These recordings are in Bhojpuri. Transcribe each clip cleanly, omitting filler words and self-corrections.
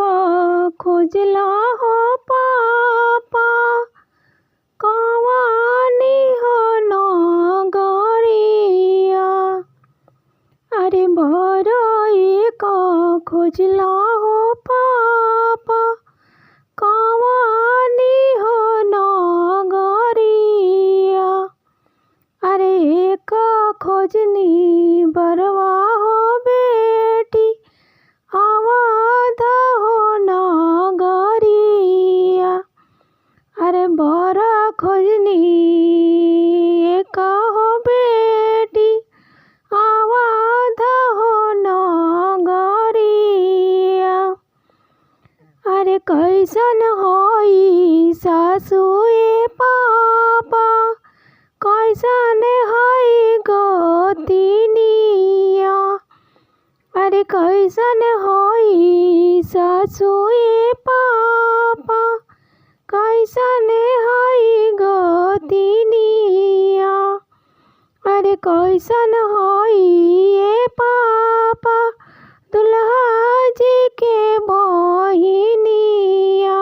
का खोजला हो पापा कवानी हो नगरिया। अरे बरई का खोजला हो पापा कवानी हो नगरिया। अरे एक खोजनी बरवा हो बेटी अवध हो नगरिया। अरे बर खोजनी एक हो बेटी अवध हो नगरिया। अरे कैसन होई सासुए पापा कैसन हई गोतिनिया। अरे कैसन होई सासुए पापा कैसन हई गोतिनिया। अरे कैसन होई ये पापा दुल्हा जी के बहिनिया।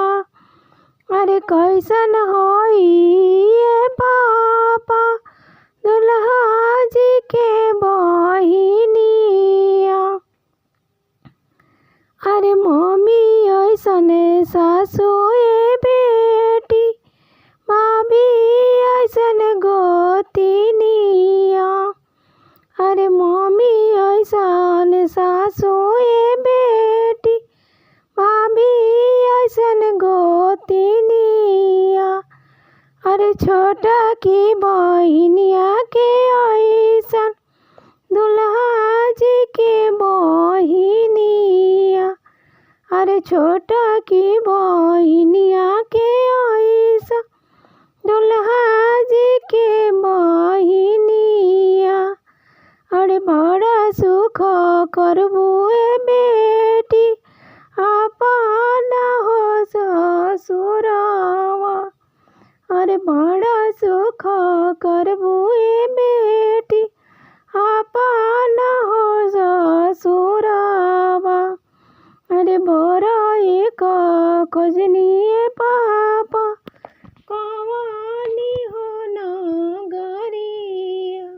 अरे कैसन होई ये पापा दुल्हा जी के बहिनिया। अरे मम्मी ऐसन सासुए बेटी भाभी ऐसन गोतिनिया। अरे मम्मी ऐसन सासुए बेटी भाभी ऐसन गोतिनिया। अरे छोटा की बहिनिया के ऐसन दुल्हा जी के बहिनिया। अरे छोटा की बहिनिया के ऐसन दुल्हा जी के बहिनिया। अरे बड़ा सुख करबुए बेटी अपन हो ससुरवा। अरे बड़ा सुख करबुए बेटी अपन हो ससुरवा। अरे बड़ा एक खोजनी